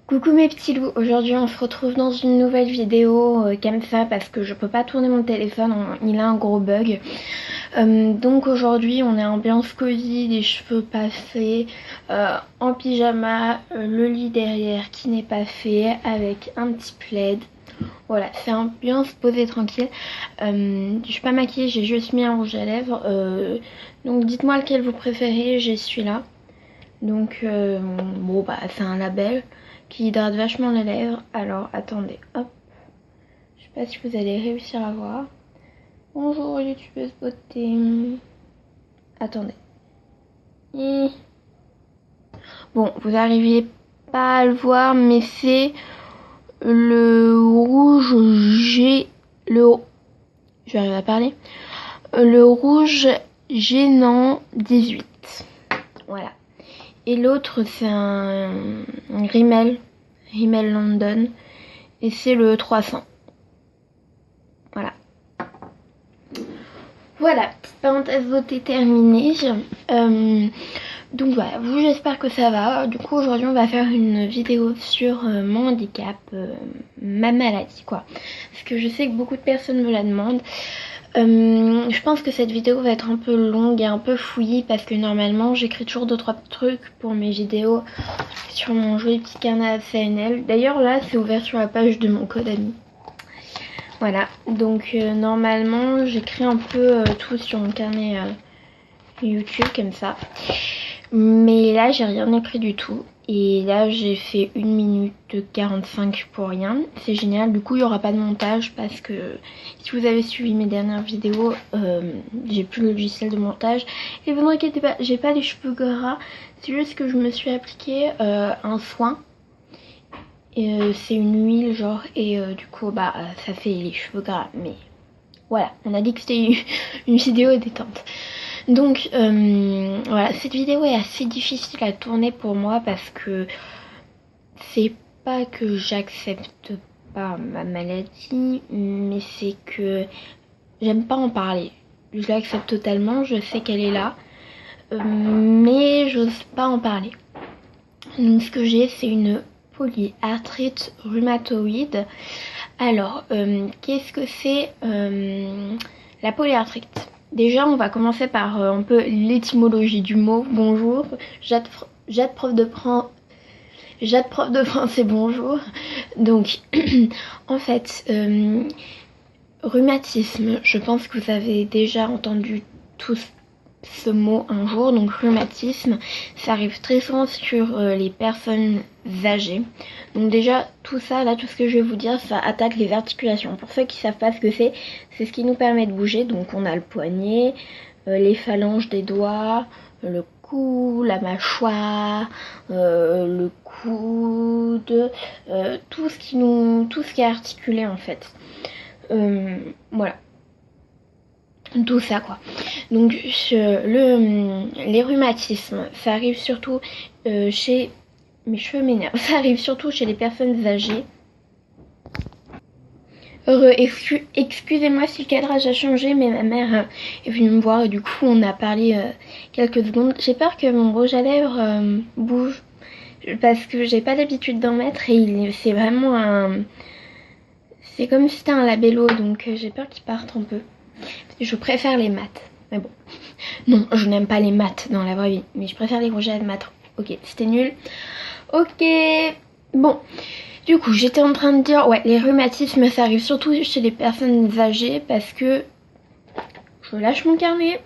Coucou mes petits loups, aujourd'hui on se retrouve dans une nouvelle vidéo comme ça parce que je peux pas tourner mon téléphone, il a un gros bug. Donc aujourd'hui on est ambiance cosy, les cheveux pas faits, en pyjama, le lit derrière qui n'est pas fait avec un petit plaid. Voilà, c'est ambiance posée tranquille. Je suis pas maquillée, j'ai juste mis un rouge à lèvres. Donc dites-moi lequel vous préférez, j'ai celui-là. Donc bon bah c'est un label qui hydrate vachement les lèvres. Alors attendez, hop. Je sais pas si vous allez réussir à voir. Bonjour youtubeuse beauté. Attendez. Bon, vous arrivez pas à le voir, mais c'est le rouge G. Je vais arriver à parler. Le rouge gênant 18. Voilà. Et l'autre c'est un Rimmel London. Et c'est le 300. Voilà. Voilà, petite parenthèse beauté terminée. Donc voilà, vous j'espère que ça va. Du coup aujourd'hui on va faire une vidéo sur mon handicap, ma maladie quoi. Parce que je sais que beaucoup de personnes me la demandent. Je pense que cette vidéo va être un peu longue et un peu fouillie parce que normalement j'écris toujours 2-3 trucs pour mes vidéos sur mon joli petit carnet CNL. D'ailleurs là c'est ouvert sur la page de mon code ami. Voilà, donc normalement j'écris un peu tout sur mon carnet YouTube comme ça. Mais là j'ai rien écrit du tout. Et là j'ai fait 1 minute 45 pour rien. C'est génial, du coup il n'y aura pas de montage parce que si vous avez suivi mes dernières vidéos, j'ai plus le logiciel de montage. Et vous inquiétez pas, j'ai pas les cheveux gras. C'est juste que je me suis appliqué un soin. C'est une huile genre et du coup bah ça fait les cheveux gras. Mais voilà, on a dit que c'était une vidéo détente. Donc voilà, cette vidéo est assez difficile à tourner pour moi parce que c'est pas que j'accepte pas ma maladie, mais c'est que j'aime pas en parler. Je l'accepte totalement, je sais qu'elle est là, mais j'ose pas en parler. Donc ce que j'ai c'est une polyarthrite rhumatoïde. Alors qu'est-ce que c'est la polyarthrite? Déjà, on va commencer par un peu l'étymologie du mot. Bonjour, Jade prof de français, bonjour. Donc, en fait, rhumatisme, je pense que vous avez déjà entendu tous ce mot un jour. Donc, rhumatisme, ça arrive très souvent sur les personnes âgées. Donc déjà, tout ça, là, tout ce que je vais vous dire, ça attaque les articulations. Pour ceux qui savent pas ce que c'est ce qui nous permet de bouger. Donc on a le poignet, les phalanges des doigts, le cou, la mâchoire, le coude, tout ce qui est articulé en fait. Voilà. Tout ça quoi. Donc les rhumatismes, ça arrive surtout chez... Mes cheveux m'énervent. Ça arrive surtout chez les personnes âgées. Excusez-moi si le cadrage a changé, mais ma mère est venue me voir et du coup on a parlé quelques secondes. J'ai peur que mon rouge à lèvres bouge parce que j'ai pas l'habitude d'en mettre et c'est vraiment un... C'est comme si c'était un labello, donc j'ai peur qu'il parte un peu. Je préfère les mats, mais bon. Non, je n'aime pas les mats dans la vraie vie, mais je préfère les rouges à lèvres mat. Ok, c'était nul. Ok, bon, du coup j'étais en train de dire, ouais, les rhumatismes ça arrive surtout chez les personnes âgées parce que je lâche mon carnet.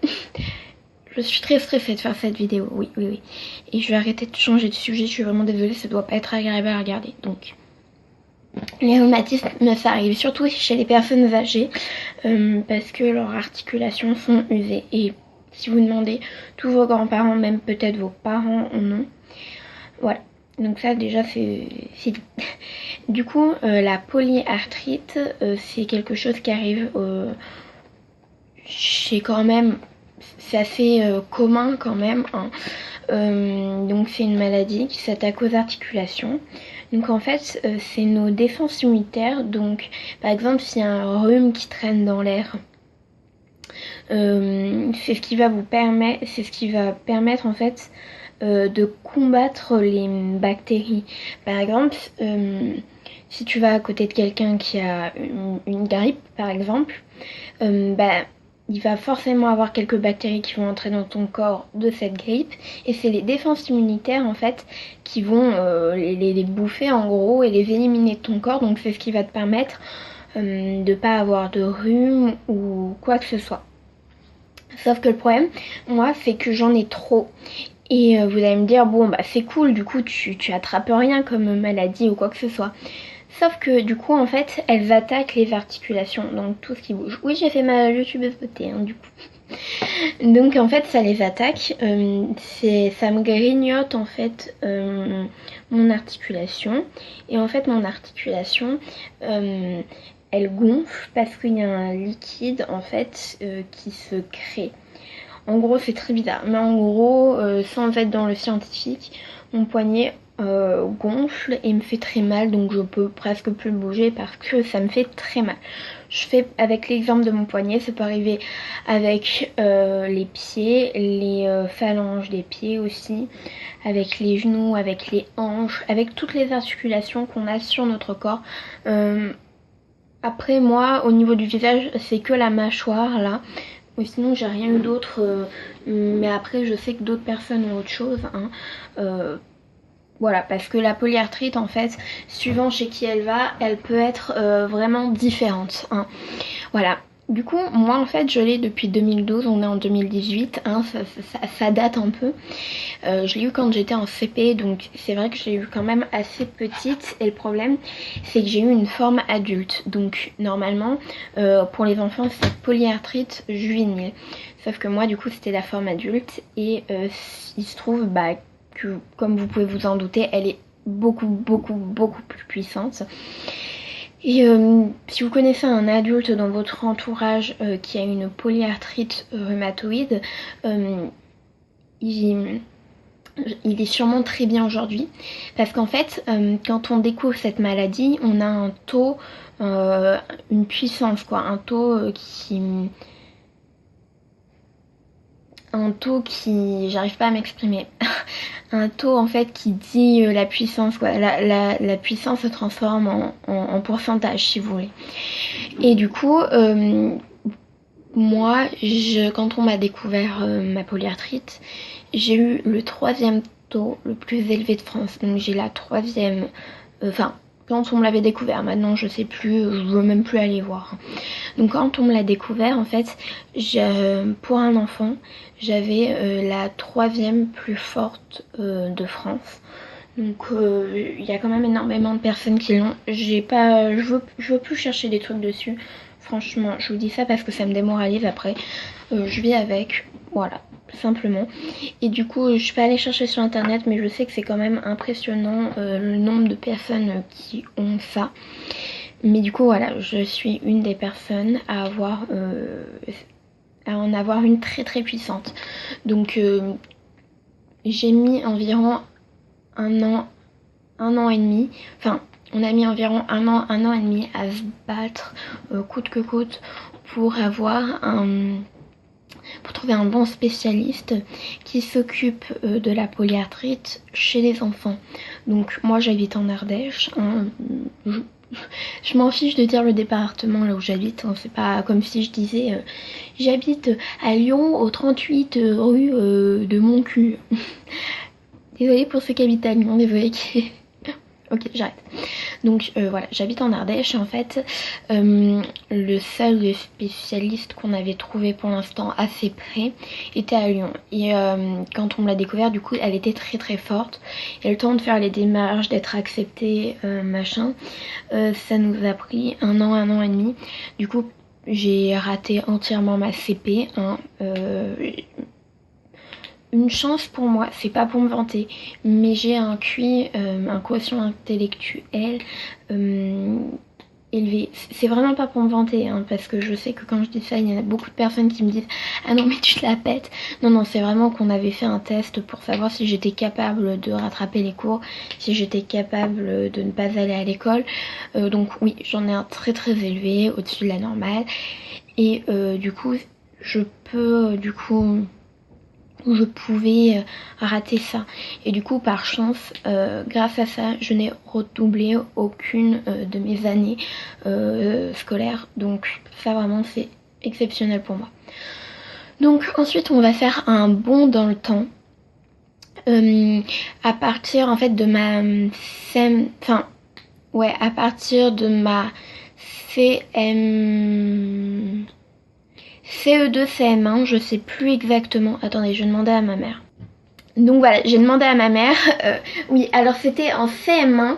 Je suis très stressée de faire cette vidéo, oui. Et je vais arrêter de changer de sujet, je suis vraiment désolée, ça doit pas être agréable à regarder. Donc, les rhumatismes ça arrive surtout chez les personnes âgées parce que leurs articulations sont usées. Et si vous demandez, tous vos grands-parents, même peut-être vos parents en ont. Voilà. Donc ça déjà c'est dit. Du coup la polyarthrite c'est quelque chose qui arrive chez quand même, c'est assez commun quand même hein. Donc c'est une maladie qui s'attaque aux articulations. Donc en fait c'est nos défenses immunitaires. Donc par exemple s'il y a un rhume qui traîne dans l'air, c'est ce qui va permettre en fait de combattre les bactéries. Par exemple, si tu vas à côté de quelqu'un qui a une grippe, par exemple, il va forcément avoir quelques bactéries qui vont entrer dans ton corps de cette grippe, et c'est les défenses immunitaires en fait qui vont les bouffer en gros et les éliminer de ton corps. Donc c'est ce qui va te permettre de pas avoir de rhume ou quoi que ce soit. Sauf que le problème, moi, c'est que j'en ai trop. Et vous allez me dire, bon bah c'est cool, du coup tu attrapes rien comme maladie ou quoi que ce soit. Sauf que du coup en fait elles attaquent les articulations, donc tout ce qui bouge. Oui, j'ai fait ma youtubeuse beauté du coup. Donc en fait ça les attaque, ça me grignote en fait mon articulation. Et en fait mon articulation elle gonfle parce qu'il y a un liquide en fait qui se crée. En gros c'est très bizarre, mais en gros sans être dans le scientifique, mon poignet gonfle et me fait très mal, donc je peux presque plus le bouger parce que ça me fait très mal. Je fais avec l'exemple de mon poignet, ça peut arriver avec les pieds, les phalanges des pieds aussi, avec les genoux, avec les hanches, avec toutes les articulations qu'on a sur notre corps. Après moi, au niveau du visage, c'est que la mâchoire là. Oui, sinon j'ai rien eu d'autre, mais après je sais que d'autres personnes ont autre chose. Voilà, parce que la polyarthrite en fait, suivant chez qui elle va, elle peut être vraiment différente. Voilà. Du coup, moi en fait, je l'ai depuis 2012, on est en 2018, ça date un peu. Je l'ai eu quand j'étais en CP, donc c'est vrai que je l'ai eu quand même assez petite. Et le problème, c'est que j'ai eu une forme adulte. Donc normalement, pour les enfants, c'est polyarthrite juvénile. Sauf que moi, du coup, c'était la forme adulte. Et il se trouve que, comme vous pouvez vous en douter, elle est beaucoup plus puissante. Et si vous connaissez un adulte dans votre entourage qui a une polyarthrite rhumatoïde, il est sûrement très bien aujourd'hui, parce qu'en fait quand on découvre cette maladie, on a un taux, une puissance quoi, un taux j'arrive pas à m'exprimer, un taux en fait qui dit la puissance quoi. La puissance se transforme en pourcentage si vous voulez. Et du coup moi quand on m'a découvert ma polyarthrite, j'ai eu le 3e taux le plus élevé de France. Donc j'ai la 3e, quand on me l'avait découvert, maintenant je sais plus, je veux même plus aller voir. Donc quand on me l'a découvert en fait, pour un enfant, j'avais la 3e plus forte de France. Donc il y a quand même énormément de personnes qui l'ont. Je veux plus chercher des trucs dessus. Franchement, je vous dis ça parce que ça me démoralise après. Je vis avec, voilà, simplement. Et du coup, je vais aller chercher sur internet, mais je sais que c'est quand même impressionnant le nombre de personnes qui ont ça. Mais du coup, voilà, je suis une des personnes à en avoir une très très puissante. Donc j'ai mis environ un an et demi, on a mis environ un an et demi à se battre coûte que coûte pour trouver un bon spécialiste qui s'occupe de la polyarthrite chez les enfants. Donc moi j'habite en Ardèche, je m'en fiche de dire le département là où j'habite, c'est pas comme si je disais j'habite à Lyon au 38 rue de Montcuq. Désolée pour ceux qui habitent à Lyon, désolée qui... Ok, j'arrête. Donc voilà, j'habite en Ardèche et en fait le seul spécialiste qu'on avait trouvé pour l'instant assez près était à Lyon. Et quand on me l'a découvert, du coup elle était très très forte. Et le temps de faire les démarches, d'être acceptée, machin, ça nous a pris un an et demi. Du coup j'ai raté entièrement ma CP. Une chance pour moi, c'est pas pour me vanter, mais j'ai un QI, un quotient intellectuel élevé. C'est vraiment pas pour me vanter, parce que je sais que quand je dis ça, il y a beaucoup de personnes qui me disent ah non mais tu te la pètes. Non, c'est vraiment qu'on avait fait un test pour savoir si j'étais capable de rattraper les cours, si j'étais capable de ne pas aller à l'école. Donc oui, j'en ai un très très élevé, au-dessus de la normale. Et du coup, je peux où je pouvais rater ça. Et du coup, par chance, grâce à ça, je n'ai redoublé aucune de mes années scolaires. Donc ça vraiment c'est exceptionnel pour moi. Donc ensuite on va faire un bond dans le temps. À partir en fait de ma à partir de ma CE2, CM1, je sais plus exactement. Attendez, je vais demander à ma mère. Donc voilà, j'ai demandé à ma mère. Oui, alors c'était en CM1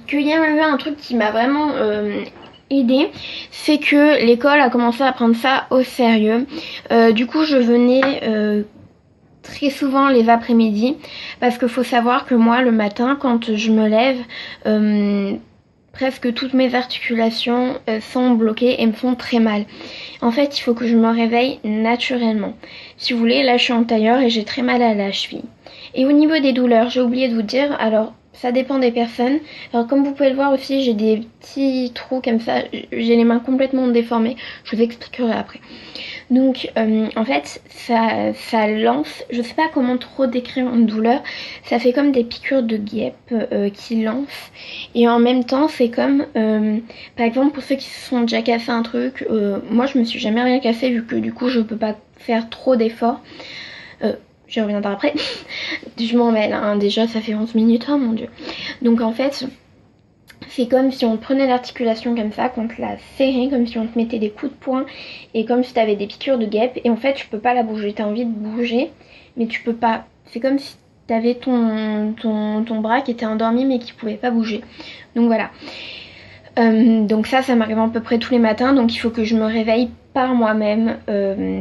qu'il y a eu un truc qui m'a vraiment aidée. C'est que l'école a commencé à prendre ça au sérieux. Du coup, je venais très souvent les après-midi. Parce qu'il faut savoir que moi, le matin, quand je me lève, presque toutes mes articulations sont bloquées et me font très mal. En fait, il faut que je me réveille naturellement. Si vous voulez, là je suis en tailleur et j'ai très mal à la cheville. Et au niveau des douleurs, j'ai oublié de vous dire, alors ça dépend des personnes. Alors comme vous pouvez le voir aussi, j'ai des petits trous comme ça, j'ai les mains complètement déformées, je vous expliquerai après. Donc en fait ça lance, je sais pas comment trop décrire une douleur, ça fait comme des piqûres de guêpe qui lancent. Et en même temps c'est comme par exemple pour ceux qui se sont déjà cassé un truc, moi je me suis jamais rien cassé vu que du coup je peux pas faire trop d'efforts. Je reviendrai après. Je m'en mêle, hein. Déjà ça fait 11 minutes, oh mon dieu. Donc en fait c'est comme si on prenait l'articulation comme ça, qu'on te la serrait, comme si on te mettait des coups de poing et comme si t'avais des piqûres de guêpe. Et en fait tu peux pas la bouger, t'as envie de bouger mais tu peux pas. C'est comme si t'avais ton bras qui était endormi mais qui pouvait pas bouger. Donc voilà. Donc ça m'arrive à peu près tous les matins, donc il faut que je me réveille par moi-même,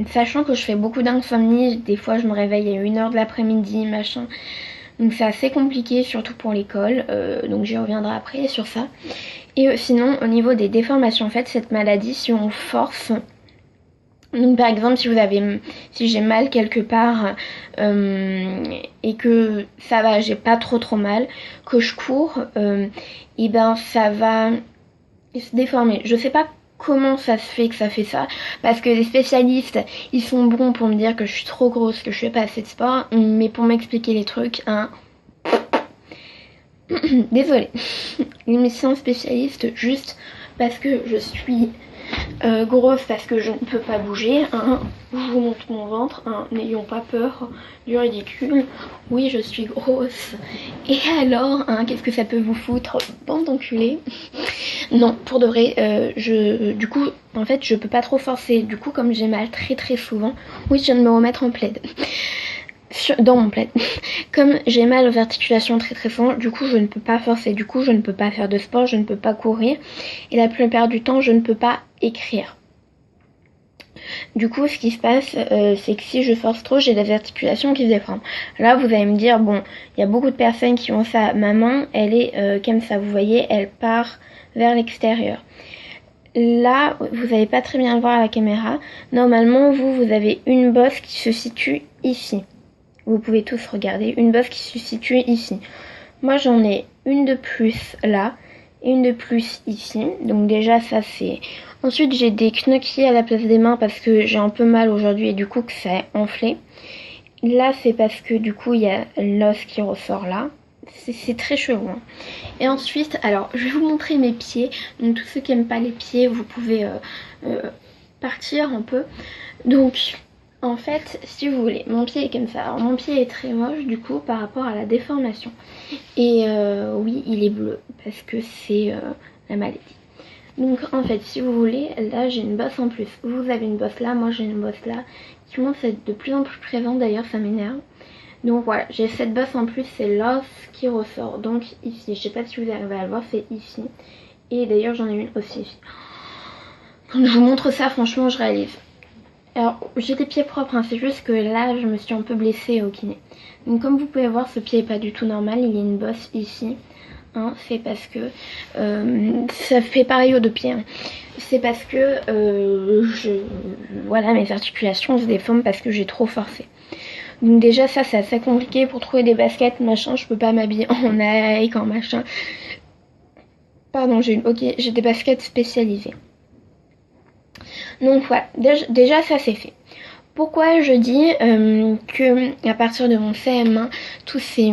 sachant que je fais beaucoup d'insomnie, des fois je me réveille à 1h de l'après-midi, machin, donc c'est assez compliqué, surtout pour l'école, donc j'y reviendrai après sur ça. Et sinon, au niveau des déformations, en fait, cette maladie, si on force, donc par exemple si j'ai mal quelque part et que ça va, j'ai pas trop mal, que je cours, et ben ça va se déformer. Je sais pas comment ça se fait que ça fait ça, parce que les spécialistes ils sont bons pour me dire que je suis trop grosse, que je fais pas assez de sport, mais pour m'expliquer les trucs, hein, désolée. Les médecins spécialistes, juste parce que je suis grosse, parce que je ne peux pas bouger, hein. Je vous montre mon ventre, hein. N'ayons pas peur du ridicule. Oui, je suis grosse. Et alors, hein, qu'est-ce que ça peut vous foutre, bande d'enculés? Non, pour de vrai, du coup, en fait, je peux pas trop forcer. Du coup, comme j'ai mal très souvent, oui, je viens de me remettre en plaid. Dans mon plaid. Comme j'ai mal aux articulations très souvent, du coup je ne peux pas forcer, du coup je ne peux pas faire de sport, je ne peux pas courir et la plupart du temps je ne peux pas écrire. Du coup ce qui se passe c'est que si je force trop, j'ai des articulations qui se déforment. Là vous allez me dire, bon, il y a beaucoup de personnes qui ont ça, ma main elle est comme ça, vous voyez, elle part vers l'extérieur. Là, vous n'allez pas très bien le voir à la caméra, normalement vous avez une bosse qui se situe ici. Vous pouvez tous regarder, une bosse qui se situe ici. Moi j'en ai une de plus là et une de plus ici. Donc déjà ça c'est... Ensuite j'ai des knuckles à la place des mains parce que j'ai un peu mal aujourd'hui et du coup que ça est enflé. Là c'est parce que du coup il y a l'os qui ressort là. C'est très chelou, hein. Et ensuite, alors je vais vous montrer mes pieds. Donc tous ceux qui n'aiment pas les pieds, vous pouvez partir un peu. Donc... En fait, si vous voulez, mon pied est comme ça. Alors mon pied est très moche du coup par rapport à la déformation. Et oui, il est bleu parce que c'est la maladie. Donc en fait, si vous voulez, là j'ai une bosse en plus. Vous avez une bosse là, moi j'ai une bosse là. Qui commence à être de plus en plus présente, d'ailleurs ça m'énerve. Donc voilà, j'ai cette bosse en plus, c'est l'os qui ressort. Donc ici, je sais pas si vous arrivez à le voir, c'est ici. Et d'ailleurs j'en ai une aussi ici. Quand je vous montre ça, franchement je réalise. Alors j'ai des pieds propres, hein, c'est juste que là je me suis un peu blessée au kiné. Donc comme vous pouvez voir, ce pied est pas du tout normal, il y a une bosse ici. Hein, c'est parce que ça fait pareil aux deux pieds. Hein. C'est parce que voilà, mes articulations se déforment parce que j'ai trop forcé. Donc déjà ça c'est assez compliqué pour trouver des baskets, machin, je peux pas m'habiller en Nike, en machin. Pardon, j'ai des baskets spécialisées. Donc voilà, déjà ça c'est fait. Pourquoi je dis que à partir de mon CM1, tout s'est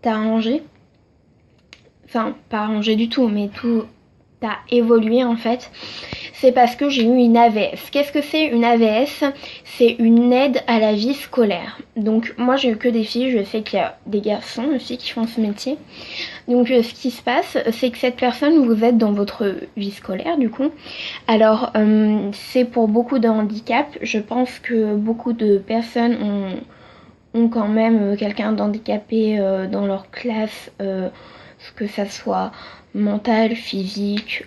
arrangé. Enfin, pas arrangé du tout, mais tout a évolué en fait. C'est parce que j'ai eu une AVS. Qu'est-ce que c'est une AVS? C'est une aide à la vie scolaire. Donc moi j'ai eu que des filles, je sais qu'il y a des garçons aussi qui font ce métier. Donc ce qui se passe, c'est que cette personne, vous êtes dans votre vie scolaire du coup. Alors c'est pour beaucoup de handicaps. Je pense que beaucoup de personnes ont quand même quelqu'un d'handicapé dans leur classe, que ça soit mental, physique,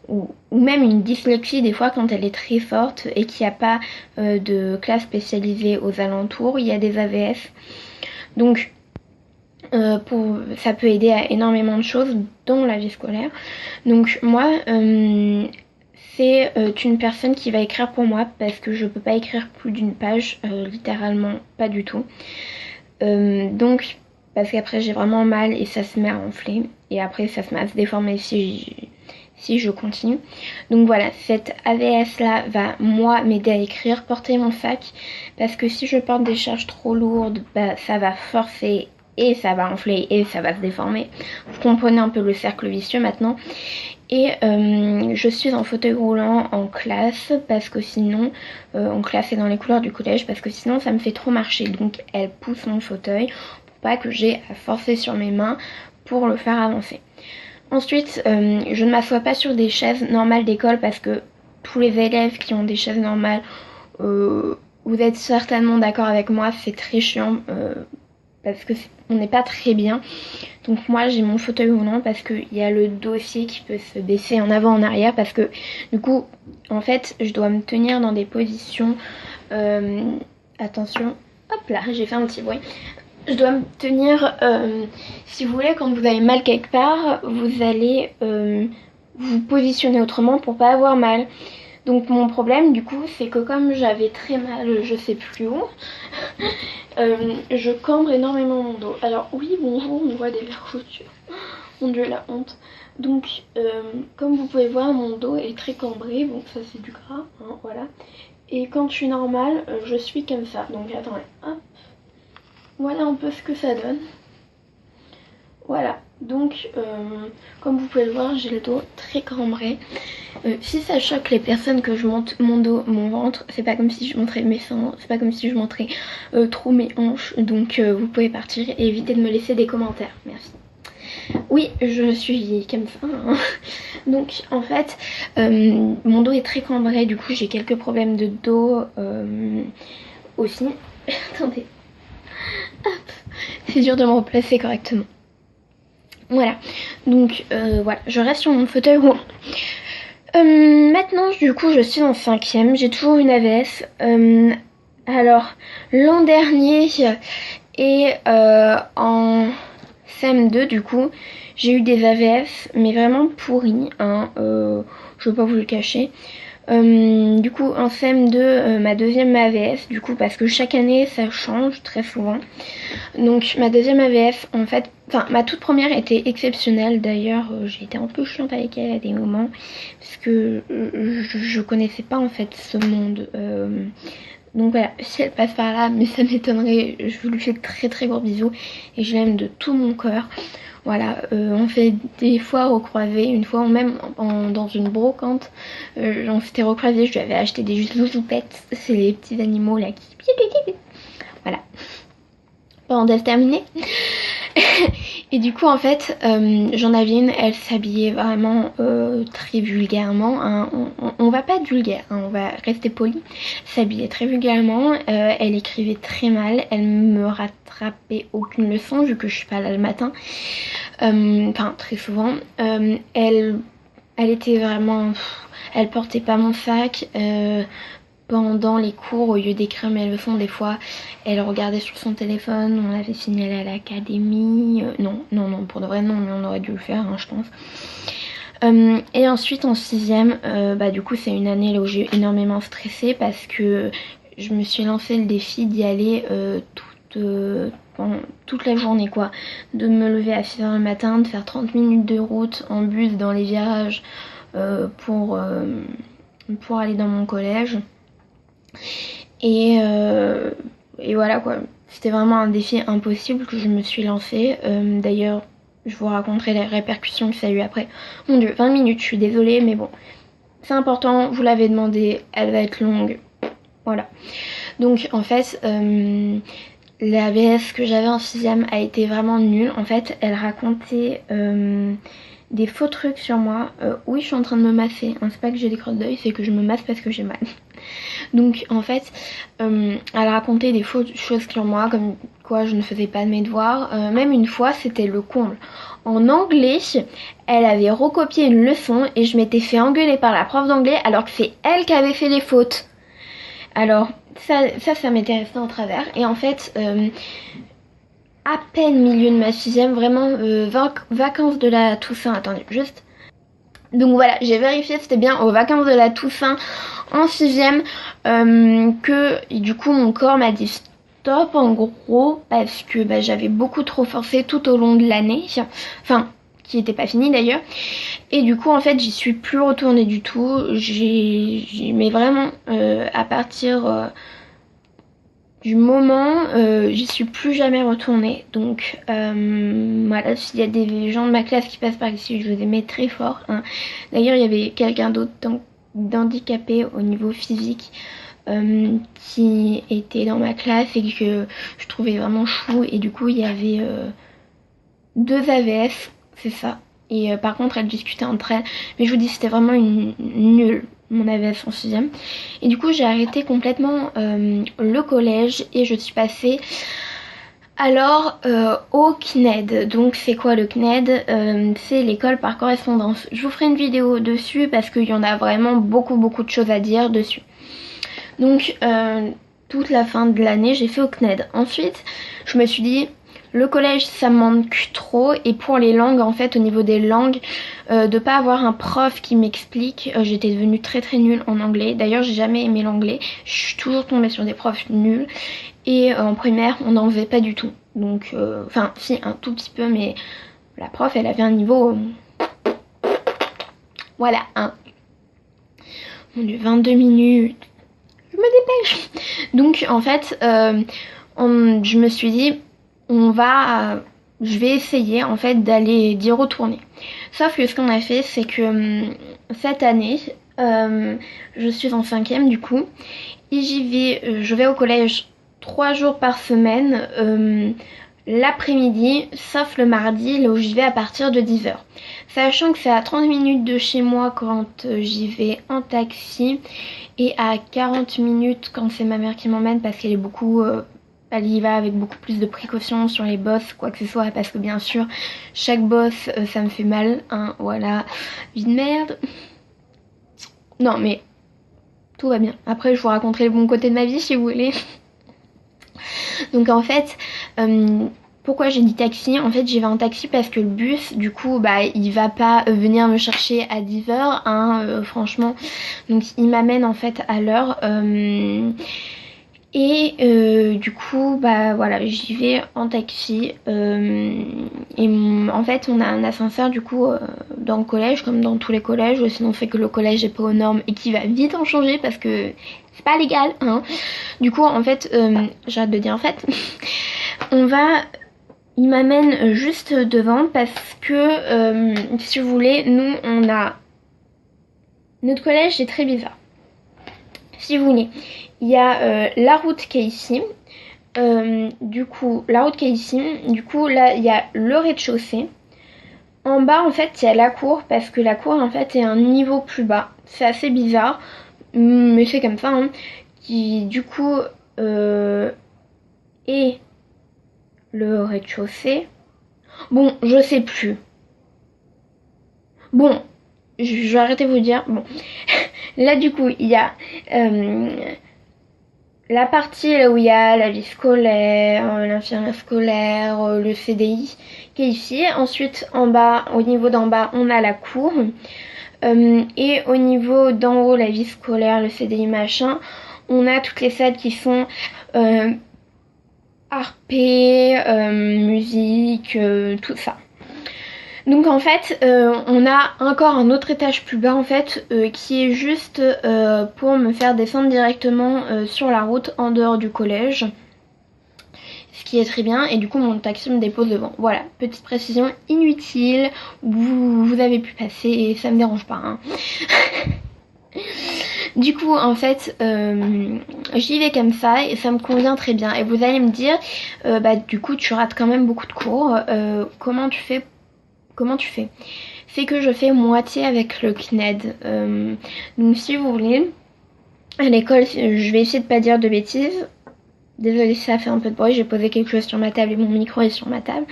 ou même une dyslexie des fois quand elle est très forte et qu'il n'y a pas de classe spécialisée aux alentours, il y a des AVS. Donc ça peut aider à énormément de choses dans la vie scolaire. Donc moi, c'est une personne qui va écrire pour moi parce que je peux pas écrire plus d'une page, littéralement pas du tout. Donc parce qu'après j'ai vraiment mal et ça se met à enfler et après ça se met à se déformer si je continue. Donc voilà, cette AVS là va moi m'aider à écrire, porter mon sac, parce que si je porte des charges trop lourdes, bah, ça va forcer et ça va enfler et ça va se déformer. Vous comprenez un peu le cercle vicieux maintenant. Et je suis en fauteuil roulant en classe parce que sinon, en classe et dans les couloirs du collège, parce que sinon ça me fait trop marcher. Donc elle pousse mon fauteuil pour pas que j'ai à forcer sur mes mains pour le faire avancer. Ensuite, je ne m'assois pas sur des chaises normales d'école parce que tous les élèves qui ont des chaises normales, vous êtes certainement d'accord avec moi, c'est très chiant parce que on n'est pas très bien. Donc moi j'ai mon fauteuil roulant parce qu'il y a le dossier qui peut se baisser en avant en arrière parce que du coup en fait je dois me tenir dans des positions, attention, hop là j'ai fait un petit bruit. Je dois me tenir, si vous voulez, quand vous avez mal quelque part, vous allez vous positionner autrement pour pas avoir mal. Donc mon problème du coup c'est que comme j'avais très mal, je sais plus où, je cambre énormément mon dos. Alors oui, bonjour, on voit des vergetures. Mon dieu, la honte. Donc comme vous pouvez voir, mon dos est très cambré, bon ça c'est du gras, hein, voilà. Et quand je suis normale, je suis comme ça. Donc attendez, hop. Voilà un peu ce que ça donne. Voilà, donc comme vous pouvez le voir, j'ai le dos très cambré. Si ça choque les personnes que je monte mon dos, mon ventre, c'est pas comme si je montrais mes seins, c'est pas comme si je montrais trop mes hanches. Donc vous pouvez partir et éviter de me laisser des commentaires. Merci. Oui, je suis comme ça. Hein. Donc en fait, mon dos est très cambré, du coup j'ai quelques problèmes de dos aussi. Attendez. Hop. C'est dur de me replacer correctement. Voilà, donc voilà, je reste sur mon fauteuil roulant. Maintenant, du coup, je suis en 5ème, j'ai toujours une AVS. Alors, l'an dernier et en CM2, du coup, j'ai eu des AVS, mais vraiment pourris, hein, je vais pas vous le cacher. Du coup en CM2 ma deuxième AVS, du coup parce que chaque année ça change très souvent. Donc ma deuxième AVS en fait, enfin ma toute première était exceptionnelle d'ailleurs, j'ai été un peu chiante avec elle à des moments parce que je connaissais pas en fait ce monde. Donc voilà, si elle passe par là, mais ça m'étonnerait, je vous lui fais de très très gros bisous et je l'aime de tout mon cœur. Voilà, on fait des fois recroiser, une fois même dans une brocante, on s'était recroisé, je lui avais acheté des zouzoupettes, c'est les petits animaux là qui... Voilà. Parenthèse terminée. Et du coup en fait j'en avais une, elle s'habillait vraiment très vulgairement, hein. On va pas être vulgaire, hein, on va rester poli. S'habillait très vulgairement, elle écrivait très mal, elle me rattrapait aucune leçon vu que je suis pas là le matin, enfin très souvent. Elle était vraiment, elle portait pas mon sac. Pendant les cours, au lieu d'écrire mes leçons, des fois, elle regardait sur son téléphone. On l'avait signalé à l'académie. Non, pour de vrai, non, mais on aurait dû le faire, hein, je pense. Et ensuite, en 6ème, bah, du coup, c'est une année là où j'ai énormément stressé parce que je me suis lancé le défi d'y aller toute la journée, quoi. De me lever à 6h le matin, de faire 30 minutes de route en bus dans les virages pour aller dans mon collège. Et voilà quoi. C'était vraiment un défi impossible que je me suis lancée. D'ailleurs, je vous raconterai les répercussions que ça a eu après. Mon dieu, 20 minutes, je suis désolée, mais bon. C'est important, vous l'avez demandé, elle va être longue. Voilà. Donc en fait, la AVS que j'avais en 6ème a été vraiment nulle. En fait, elle racontait des faux trucs sur moi. Oui, je suis en train de me masser. Hein, c'est pas que j'ai des crosses d'œil, c'est que je me masse parce que j'ai mal. Donc en fait, elle racontait des fausses choses sur moi, comme quoi je ne faisais pas de mes devoirs. Même une fois, c'était le comble. En anglais, elle avait recopié une leçon et je m'étais fait engueuler par la prof d'anglais alors que c'est elle qui avait fait les fautes. Alors ça m'était resté en travers. Et en fait, à peine milieu de ma 6ème, vraiment vacances de la Toussaint. Attendez, juste. Donc voilà, j'ai vérifié, c'était bien aux vacances de la Toussaint en 6ème que du coup mon corps m'a dit stop en gros parce que j'avais beaucoup trop forcé tout au long de l'année. Enfin, qui n'était pas fini d'ailleurs. Et du coup en fait j'y suis plus retournée du tout. Mais vraiment à partir du moment j'y suis plus jamais retournée. Donc voilà, s'il y a des gens de ma classe qui passent par ici, je vous aimais très fort, hein. D'ailleurs il y avait quelqu'un d'autre d'handicapé au niveau physique qui était dans ma classe et que je trouvais vraiment chou. Et du coup il y avait 2 AVS, c'est ça. Et par contre elles discutaient entre elles. Mais je vous dis c'était vraiment une nulle, mon AVS en 6ème. Et du coup j'ai arrêté complètement le collège et je suis passée alors au CNED. Donc c'est quoi le CNED? C'est l'école par correspondance. Je vous ferai une vidéo dessus parce qu'il y en a vraiment beaucoup de choses à dire dessus. Donc toute la fin de l'année j'ai fait au CNED. Ensuite je me suis dit le collège ça me manque trop, et pour les langues en fait au niveau des langues de pas avoir un prof qui m'explique, j'étais devenue très nulle en anglais. D'ailleurs j'ai jamais aimé l'anglais, je suis toujours tombée sur des profs nuls et en primaire on n'en faisait pas du tout. Donc enfin si un tout petit peu, mais la prof elle avait un niveau voilà hein. Mon dieu, 22 minutes. Je me dépêche. Donc en fait je me suis dit je vais essayer en fait d'y retourner. Sauf que ce qu'on a fait c'est que cette année je suis en 5ème du coup et je vais au collège 3 jours par semaine l'après-midi, sauf le mardi là où j'y vais à partir de 10h. Sachant que c'est à 30 minutes de chez moi quand j'y vais en taxi et à 40 minutes quand c'est ma mère qui m'emmène parce qu'elle est elle y va avec beaucoup plus de précautions sur les bosses, quoi que ce soit, parce que bien sûr, chaque bosse, ça me fait mal, hein, voilà, vie de merde. Non, mais tout va bien. Après, je vous raconterai le bon côté de ma vie, si vous voulez. Donc en fait, pourquoi j'ai dit taxi? En fait, j'y vais en taxi parce que le bus, du coup, il va pas venir me chercher à 10h, hein, franchement. Donc il m'amène en fait à l'heure. Et du coup voilà, j'y vais en taxi et en fait on a un ascenseur du coup dans le collège comme dans tous les collèges, sinon c'est que le collège est pas aux normes et qui va vite en changer parce que c'est pas légal hein. Du coup en fait j'arrête de dire en fait il m'amène juste devant parce que si vous voulez, nous on a notre collège est très bizarre. Si vous voulez, il y a la route qui est ici. Du coup, la route qui est ici. Du coup, là, il y a le rez-de-chaussée. En bas, en fait, il y a la cour parce que la cour, en fait, est un niveau plus bas. C'est assez bizarre, mais c'est comme ça. Hein, qui, du coup, est le rez-de-chaussée. Bon, je sais plus. Bon, je vais arrêter de vous dire. Bon, là, du coup, il y a la partie là où il y a la vie scolaire, l'infirmière scolaire, le CDI qui est ici. Ensuite, en bas, au niveau d'en bas, on a la cour. Et au niveau d'en haut, la vie scolaire, le CDI machin, on a toutes les salles qui sont art, musique, tout ça. Donc en fait, on a encore un autre étage plus bas en fait, qui est juste pour me faire descendre directement sur la route en dehors du collège. Ce qui est très bien, et du coup mon taxi me dépose devant. Voilà, petite précision inutile, vous avez pu passer et ça me dérange pas. Hein. Du coup en fait j'y vais comme ça et ça me convient très bien. Et vous allez me dire bah du coup tu rates quand même beaucoup de cours, comment tu fais? C'est que je fais moitié avec le CNED. Donc si vous voulez, à l'école, je vais essayer de pas dire de bêtises. Désolée si ça fait un peu de bruit, j'ai posé quelque chose sur ma table et mon micro est sur ma table.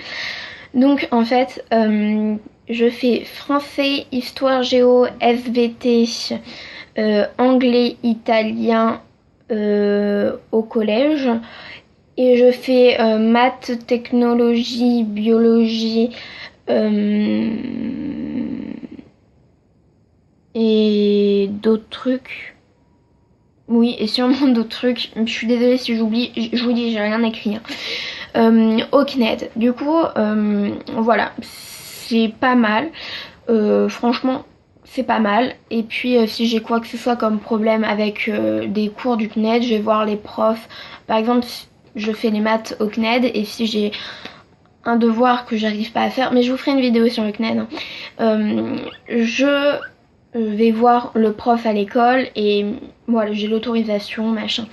Donc en fait, je fais français, histoire, géo, SVT, anglais, italien au collège. Et je fais maths, technologie, biologie et d'autres trucs. Oui, et sûrement d'autres trucs. Je suis désolée si j'oublie, je vous dis, j'ai rien écrit. Au CNED. Du coup, voilà, c'est pas mal. Franchement, c'est pas mal. Et puis, si j'ai quoi que ce soit comme problème avec des cours du CNED, je vais voir les profs. Par exemple, je fais les maths au CNED et si j'ai un devoir que j'arrive pas à faire, mais je vous ferai une vidéo sur le CNED. Je vais voir le prof à l'école et voilà, j'ai l'autorisation, machin.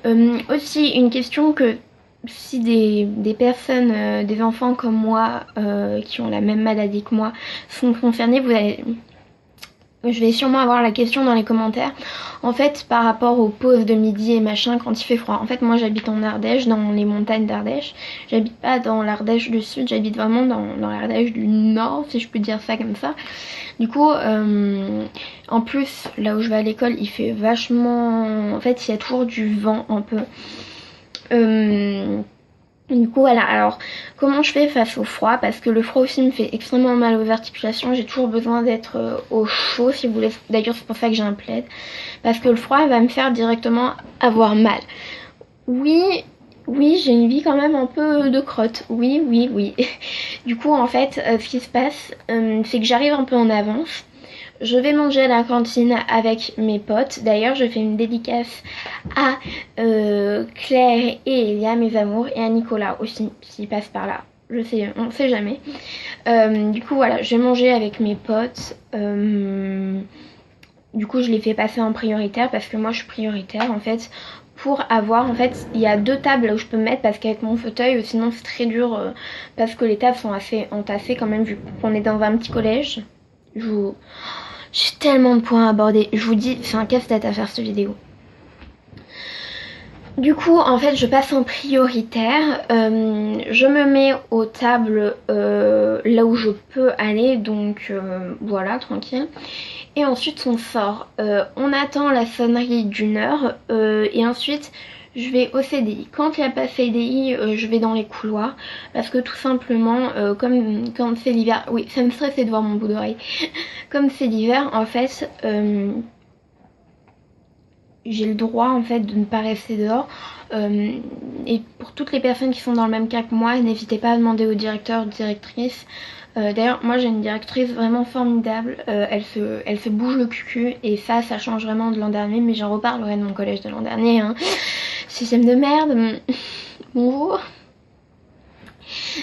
Aussi, une question que si des personnes, des enfants comme moi, qui ont la même maladie que moi, sont concernés, je vais sûrement avoir la question dans les commentaires. En fait, par rapport aux pauses de midi et machin quand il fait froid. En fait, moi j'habite en Ardèche, dans les montagnes d'Ardèche. J'habite pas dans l'Ardèche du sud, j'habite vraiment dans l'Ardèche du nord, si je peux dire ça comme ça. Du coup, en plus, là où je vais à l'école, il fait vachement... En fait, il y a toujours du vent un peu. Du coup voilà, alors comment je fais face au froid? Parce que le froid aussi me fait extrêmement mal aux articulations, j'ai toujours besoin d'être au chaud si vous voulez, d'ailleurs c'est pour ça que j'ai un plaid. Parce que le froid va me faire directement avoir mal. Oui, oui, j'ai une vie quand même un peu de crotte, oui, oui, oui. Du coup en fait, ce qui se passe, c'est que j'arrive un peu en avance. Je vais manger à la cantine avec mes potes. D'ailleurs, je fais une dédicace à Claire et Elia, mes amours, et à Nicolas aussi, s'il passe par là. Je sais, on sait jamais. Du coup, voilà, je vais manger avec mes potes. Du coup, je les fais passer en prioritaire parce que moi, je suis prioritaire en fait. Pour avoir, en fait, il y a 2 tables là où je peux me mettre parce qu'avec mon fauteuil, sinon c'est très dur parce que les tables sont assez entassées quand même vu qu'on est dans un petit collège. J'ai tellement de points à aborder. Je vous dis, c'est un casse-tête à faire cette vidéo. Du coup, en fait, je passe en prioritaire. Je me mets aux tables là où je peux aller. Donc, voilà, tranquille. Et ensuite, on sort. On attend la sonnerie d'1 heure. Et ensuite, je vais au CDI. Quand il n'y a pas CDI, je vais dans les couloirs. Parce que tout simplement, comme quand c'est l'hiver... Oui, ça me stressait de voir mon bout d'oreille. Comme c'est l'hiver, en fait, j'ai le droit en fait de ne pas rester dehors. Et pour toutes les personnes qui sont dans le même cas que moi, n'hésitez pas à demander au directeur, directrice. D'ailleurs, moi j'ai une directrice vraiment formidable. Elle se bouge le cucu et ça change vraiment de l'an dernier. Mais j'en reparlerai de mon collège de l'an dernier. Hein. Système de merde. Bonjour.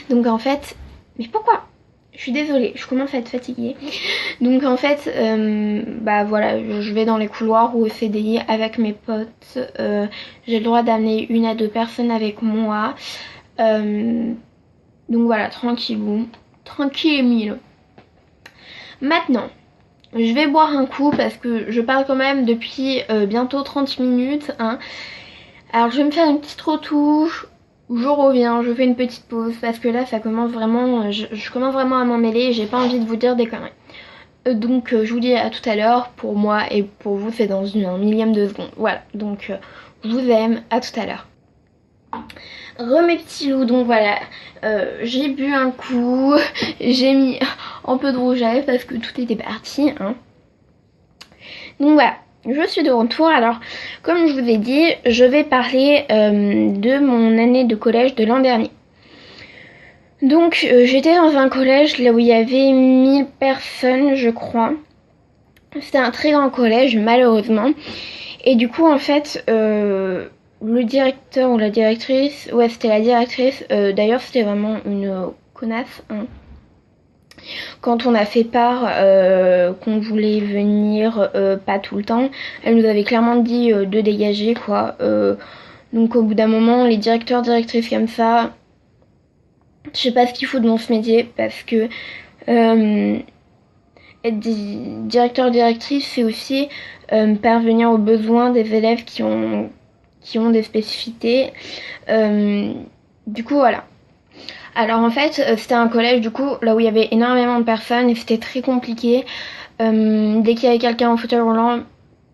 Donc en fait, mais pourquoi? Je suis désolée, je commence à être fatiguée. Donc en fait, bah voilà, je vais dans les couloirs ou au CDI avec mes potes. J'ai le droit d'amener 1 à 2 personnes avec moi. Donc voilà, tranquillou. Tranquille et mille. Maintenant, je vais boire un coup parce que je parle quand même depuis bientôt 30 minutes. Hein. Alors je vais me faire une petite retouche. Je reviens, je fais une petite pause parce que là ça commence vraiment, je commence vraiment à m'en mêler et j'ai pas envie de vous dire des conneries. Donc je vous dis à tout à l'heure, pour moi et pour vous c'est dans un millième de seconde. Voilà, donc je vous aime, à tout à l'heure. Mes petits loups, donc voilà, j'ai bu un coup, j'ai mis un peu de rouge à lèvres parce que tout était parti. Hein. Donc voilà. Je suis de retour, alors comme je vous ai dit, je vais parler de mon année de collège de l'an dernier. Donc j'étais dans un collège là où il y avait 1000 personnes je crois. C'était un très grand collège malheureusement. Et du coup en fait le directeur ou la directrice, ouais c'était la directrice, d'ailleurs c'était vraiment une connasse hein. Quand on a fait part qu'on voulait venir pas tout le temps, elle nous avait clairement dit de dégager quoi. Donc au bout d'un moment, les directeurs, directrices comme ça, je sais pas ce qu'il faut dans ce métier parce que être directeur, directrice, c'est aussi parvenir aux besoins des élèves qui ont des spécificités. Du coup voilà. Alors en fait c'était un collège du coup là où il y avait énormément de personnes et c'était très compliqué. Dès qu'il y avait quelqu'un en fauteuil roulant,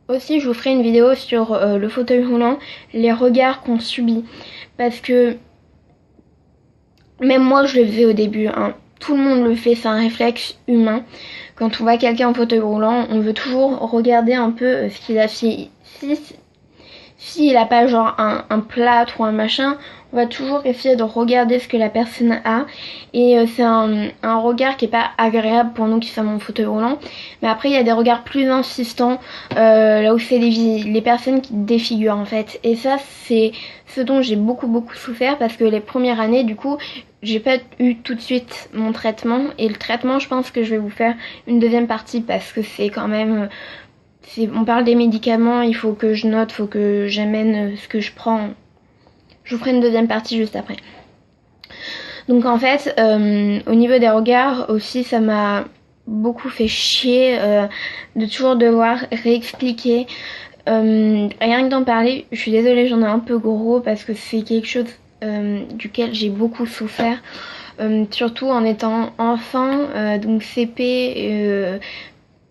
aussi je vous ferai une vidéo sur le fauteuil roulant, les regards qu'on subit. Parce que même moi je le faisais au début, hein. Tout le monde le fait, c'est un réflexe humain. Quand on voit quelqu'un en fauteuil roulant, on veut toujours regarder un peu ce qu'il a fait. S'il a pas genre un plâtre ou un machin, on va toujours essayer de regarder ce que la personne a. Et c'est un regard qui est pas agréable pour nous qui sommes en fauteuil roulant. Mais après il y a des regards plus insistants, là où c'est les personnes qui défigurent en fait. Et ça c'est ce dont j'ai beaucoup souffert parce que les premières années du coup j'ai pas eu tout de suite mon traitement. Et le traitement je pense que je vais vous faire une deuxième partie parce que c'est quand même... on parle des médicaments, il faut que je note, il faut que j'amène ce que je prends. Je vous ferai une deuxième partie juste après. Donc en fait, au niveau des regards aussi, ça m'a beaucoup fait chier de toujours devoir réexpliquer. Rien que d'en parler, je suis désolée, j'en ai un peu gros parce que c'est quelque chose duquel j'ai beaucoup souffert. Surtout en étant enfant, donc CP...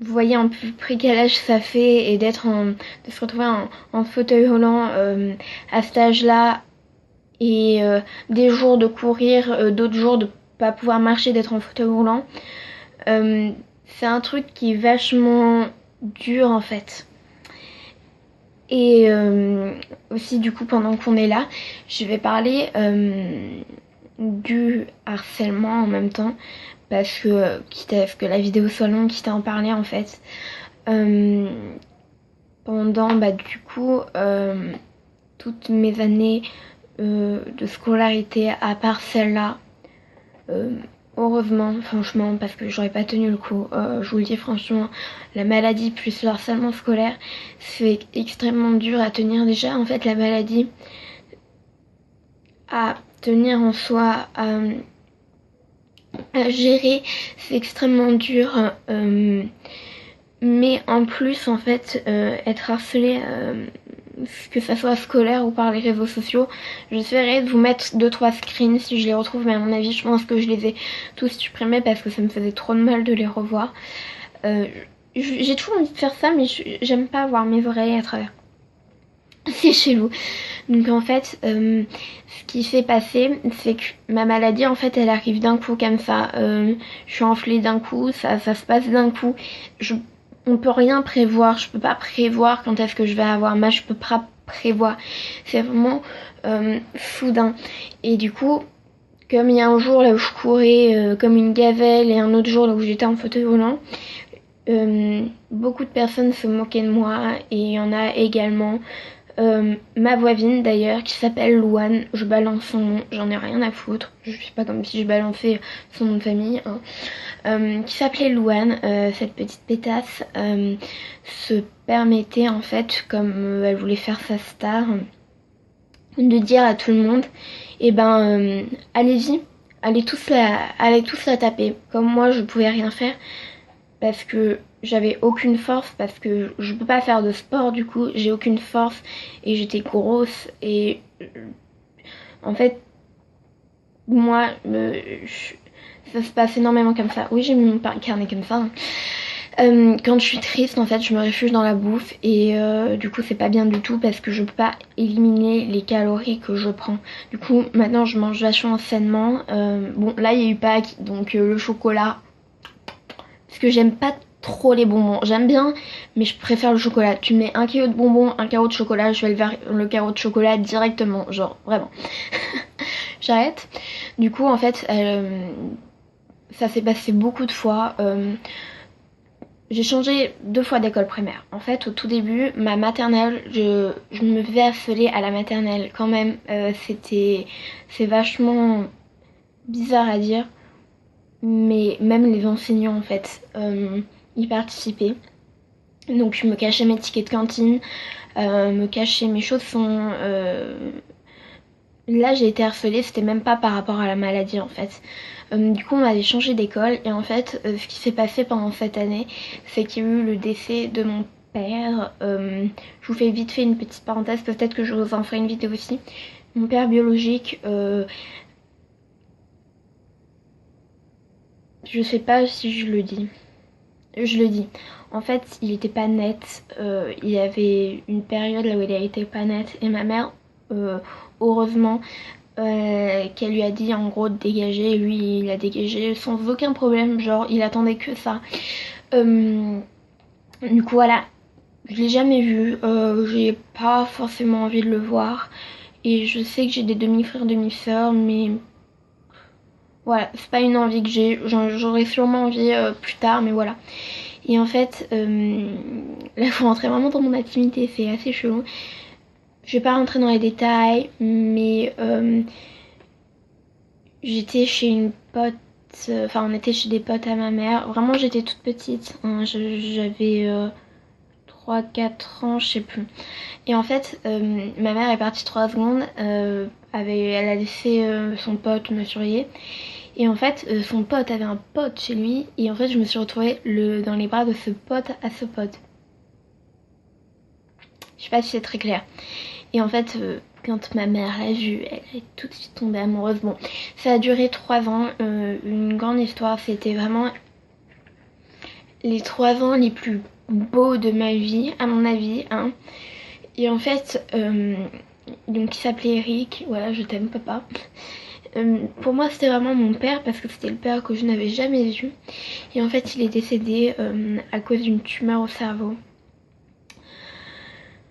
vous voyez un peu près quel âge ça fait et de se retrouver en fauteuil roulant à cet âge-là et des jours de courir, d'autres jours de pas pouvoir marcher, d'être en fauteuil roulant. C'est un truc qui est vachement dur en fait. Et aussi du coup pendant qu'on est là, je vais parler du harcèlement en même temps. Parce que, quitte à ce que la vidéo soit longue, quitte à en parler en fait. Pendant du coup toutes mes années de scolarité, à part celle-là, heureusement, franchement, parce que j'aurais pas tenu le coup, je vous le dis franchement, la maladie plus le harcèlement scolaire, c'est extrêmement dur à tenir déjà. En fait, la maladie, à tenir en soi, à gérer, c'est extrêmement dur, mais en plus en fait être harcelé, que ça soit scolaire ou par les réseaux sociaux, j'essaierai de vous mettre 2-3 screens si je les retrouve, mais à mon avis je pense que je les ai tous supprimés parce que ça me faisait trop de mal de les revoir. J'ai toujours envie de faire ça mais j'aime pas voir mes oreilles à travers. C'est chelou. Donc en fait, ce qui s'est passé, c'est que ma maladie, en fait, elle arrive d'un coup comme ça. Je suis enflée d'un coup, ça se passe d'un coup. On peut rien prévoir. Je peux pas prévoir quand est-ce que je vais avoir mal. Je peux pas prévoir. C'est vraiment soudain. Et du coup, comme il y a un jour là où je courais comme une gazelle et un autre jour là où j'étais en fauteuil roulant, beaucoup de personnes se moquaient de moi et il y en a également. Ma voisine d'ailleurs qui s'appelle Louane, je balance son nom, j'en ai rien à foutre, je suis pas comme si je balançais son nom de famille, hein. Qui s'appelait Louane, cette petite pétasse, se permettait en fait, comme elle voulait faire sa star, de dire à tout le monde, et allez-y, allez tous la taper, comme moi je pouvais rien faire, parce que j'avais aucune force, parce que je peux pas faire de sport du coup, j'ai aucune force et j'étais grosse et en fait moi ça se passe énormément comme ça. Oui, j'ai mis mon carnet comme ça, hein. Quand je suis triste en fait je me réfugie dans la bouffe et du coup c'est pas bien du tout parce que je peux pas éliminer les calories que je prends. Du coup maintenant je mange vachement sainement. Bon là il y a eu Pâques donc le chocolat, parce que j'aime pas trop les bonbons. J'aime bien, mais je préfère le chocolat. Tu mets un kilo de bonbons, un carreau de chocolat, je vais le carreau de chocolat directement. Genre, vraiment. J'arrête. Du coup, en fait, ça s'est passé beaucoup de fois. J'ai changé 2 fois d'école primaire. En fait, au tout début, ma maternelle, je me faisais harceler à la maternelle. Quand même, c'est vachement bizarre à dire, mais même les enseignants, en fait, y participaient. Donc, je me cachais mes tickets de cantine, me cachais mes chaussons. Là, j'ai été harcelée, c'était même pas par rapport à la maladie, en fait. Du coup, on avait changé d'école et en fait, ce qui s'est passé pendant cette année, c'est qu'il y a eu le décès de mon père. Je vous fais vite fait une petite parenthèse, peut-être que je vous en ferai une vidéo aussi. Mon père biologique, je sais pas si je le dis. Je le dis. En fait, il était pas net. Il y avait une période là où il était pas net et ma mère, heureusement, qu'elle lui a dit en gros de dégager, et lui il a dégagé sans aucun problème, genre il attendait que ça. Du coup voilà, je l'ai jamais vu, j'ai pas forcément envie de le voir et je sais que j'ai des demi-frères, demi-sœurs, mais voilà, c'est pas une envie que j'ai, j'aurais sûrement envie plus tard, mais voilà. Et en fait, là faut rentrer vraiment dans mon intimité, c'est assez chelou. Je vais pas rentrer dans les détails, mais j'étais chez une pote, enfin on était chez des potes à ma mère. Vraiment j'étais toute petite, hein, j'avais 3-4 ans, je sais plus. Et en fait, ma mère est partie 3 secondes, elle a laissé son pote me surveiller. Et en fait, son pote avait un pote chez lui. Et en fait, je me suis retrouvée dans les bras de ce pote à ce pote. Je sais pas si c'est très clair. Et en fait, quand ma mère l'a vu, elle est tout de suite tombée amoureuse. Bon, ça a duré 3 ans, une grande histoire. C'était vraiment les 3 ans les plus beaux de ma vie, à mon avis. Hein. Et en fait, donc il s'appelait Eric. Voilà, je t'aime papa. Pour moi, c'était vraiment mon père parce que c'était le père que je n'avais jamais vu. Et en fait, il est décédé à cause d'une tumeur au cerveau.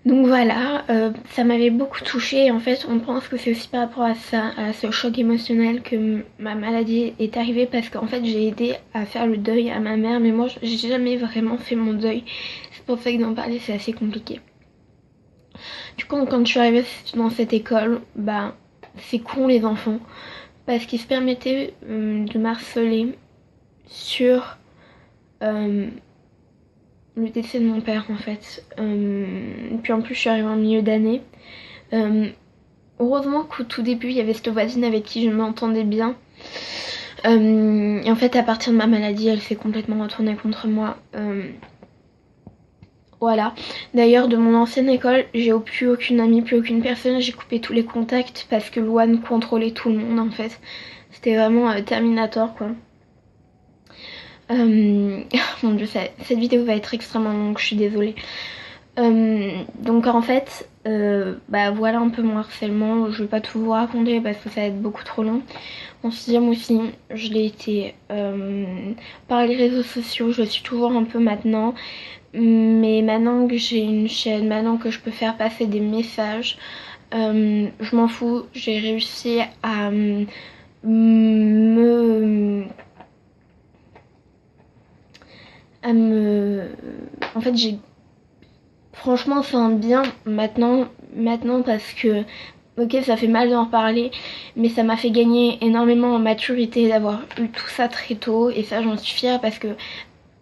Donc voilà, ça m'avait beaucoup touchée et en fait on pense que c'est aussi par rapport à ça, à ce choc émotionnel que ma maladie est arrivée parce qu'en fait j'ai aidé à faire le deuil à ma mère mais moi j'ai jamais vraiment fait mon deuil. C'est pour ça que d'en parler c'est assez compliqué. Du coup quand je suis arrivée dans cette école, bah c'est con les enfants parce qu'ils se permettaient de m'harceler sur le décès de mon père en fait. Puis en plus je suis arrivée en milieu d'année. Heureusement qu'au tout début il y avait cette voisine avec qui je m'entendais bien. Et en fait à partir de ma maladie elle s'est complètement retournée contre moi. Voilà. D'ailleurs de mon ancienne école j'ai plus aucune amie, plus aucune personne. J'ai coupé tous les contacts parce que Luan contrôlait tout le monde en fait. C'était vraiment Terminator quoi. Mon dieu, cette vidéo va être extrêmement longue, je suis désolée. Donc en fait, bah voilà un peu mon harcèlement. Je vais pas tout vous raconter parce que ça va être beaucoup trop long. En 6ème aussi, je l'ai été par les réseaux sociaux, je le suis toujours un peu maintenant. Mais maintenant que j'ai une chaîne, maintenant que je peux faire passer des messages, je m'en fous. J'ai réussi à en fait j'ai franchement c'est un bien maintenant parce que ok ça fait mal d'en parler mais ça m'a fait gagner énormément en maturité d'avoir eu tout ça très tôt et ça j'en suis fière parce que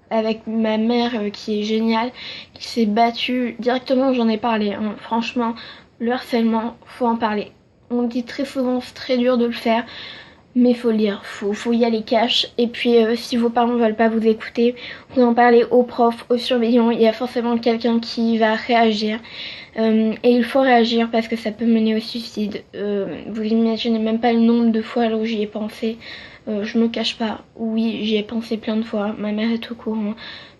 avec ma mère qui est géniale, qui s'est battue directement, j'en ai parlé hein. Franchement le harcèlement faut en parler, on dit très souvent c'est très dur de le faire mais faut lire, faut y aller cash. Et puis si vos parents veulent pas vous écouter, vous en parlez aux profs, aux surveillants, il y a forcément quelqu'un qui va réagir. Et il faut réagir parce que ça peut mener au suicide. Vous imaginez même pas le nombre de fois là où j'y ai pensé. Je me cache pas, oui j'y ai pensé plein de fois, ma mère est au courant,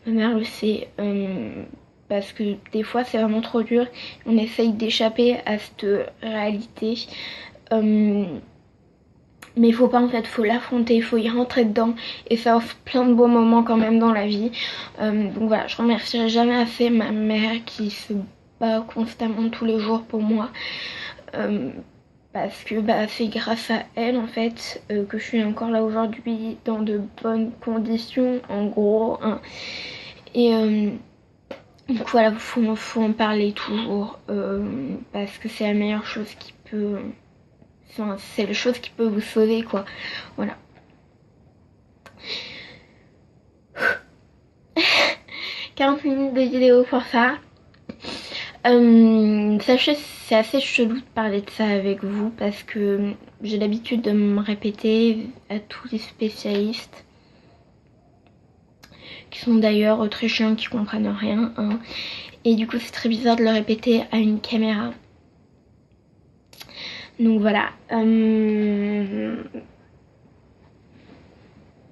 ma mère le sait. Parce que des fois c'est vraiment trop dur, on essaye d'échapper à cette réalité. Mais il faut pas en fait, faut l'affronter, il faut y rentrer dedans et ça offre plein de beaux moments quand même dans la vie. Donc voilà, je remercierai jamais assez ma mère qui se bat constamment tous les jours pour moi. parce que c'est grâce à elle en fait que je suis encore là aujourd'hui dans de bonnes conditions en gros, hein. Et donc voilà, faut en parler toujours parce que c'est la meilleure chose qui peut, enfin c'est la chose qui peut vous sauver quoi, voilà. 40 minutes de vidéo pour ça. Sachez, c'est assez chelou de parler de ça avec vous parce que j'ai l'habitude de me répéter à tous les spécialistes qui sont d'ailleurs très chiants, qui comprennent rien, hein. Et du coup c'est très bizarre de le répéter à une caméra. Donc voilà.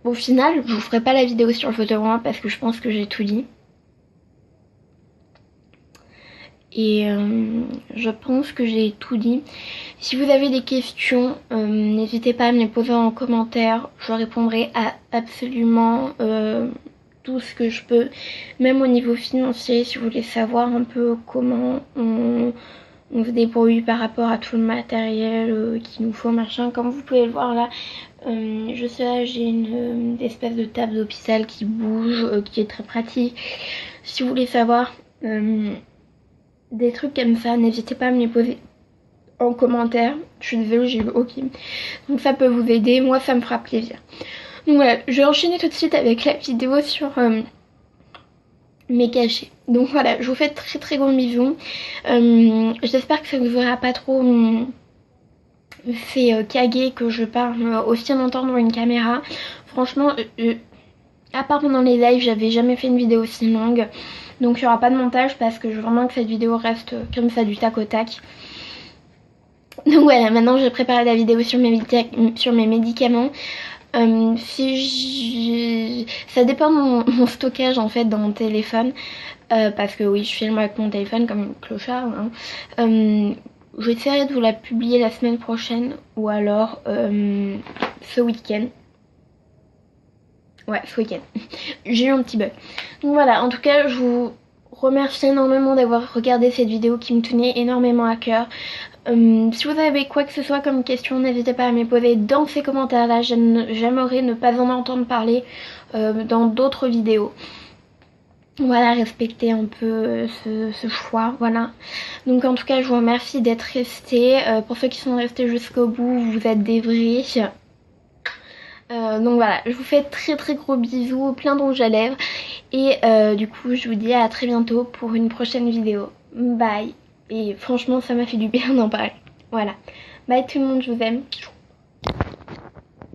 Au final, je vous ferai pas la vidéo sur le fauteuil roulant parce que je pense que j'ai tout dit. Et je pense que j'ai tout dit. Si vous avez des questions, n'hésitez pas à me les poser en commentaire. Je répondrai à absolument tout ce que je peux. Même au niveau financier, si vous voulez savoir un peu comment on se débrouille par rapport à tout le matériel qu'il nous faut, machin. Comme vous pouvez le voir là, je sais là, j'ai une espèce de table d'hôpital qui bouge, qui est très pratique. Si vous voulez savoir des trucs comme ça, n'hésitez pas à me les poser en commentaire. Je suis désolée, j'ai eu ok. Donc ça peut vous aider, moi ça me fera plaisir. Donc voilà, je vais enchaîner tout de suite avec la vidéo sur mes cachets. Donc voilà, je vous fais très très gros bisous. J'espère que ça ne vous aura pas trop fait caguer que je parle aussi longtemps devant une caméra. Franchement, à part pendant les lives, j'avais jamais fait une vidéo aussi longue. Donc il n'y aura pas de montage parce que je veux vraiment que cette vidéo reste comme ça du tac au tac. Donc voilà, maintenant j'ai préparé la vidéo sur mes médicaments. Ça dépend de mon stockage en fait dans mon téléphone. Parce que oui, je filme avec mon téléphone comme une clochard, hein. J'essaierai de vous la publier la semaine prochaine ou alors ce week-end. Ouais, ce week-end. J'ai eu un petit bug. Donc voilà, en tout cas, je vous remercie énormément d'avoir regardé cette vidéo qui me tenait énormément à cœur. Si vous avez quoi que ce soit comme question, n'hésitez pas à me les poser dans ces commentaires là. J'aimerais ne pas en entendre parler dans d'autres vidéos. Voilà, respectez un peu ce choix, voilà. Donc en tout cas, je vous remercie d'être restés. Pour ceux qui sont restés jusqu'au bout, vous êtes des vrais. Donc voilà, je vous fais très très gros bisous, plein de rouge à lèvres. Et du coup, je vous dis à très bientôt pour une prochaine vidéo. Bye. Et franchement, ça m'a fait du bien d'en parler. Voilà. Bye tout le monde, je vous aime.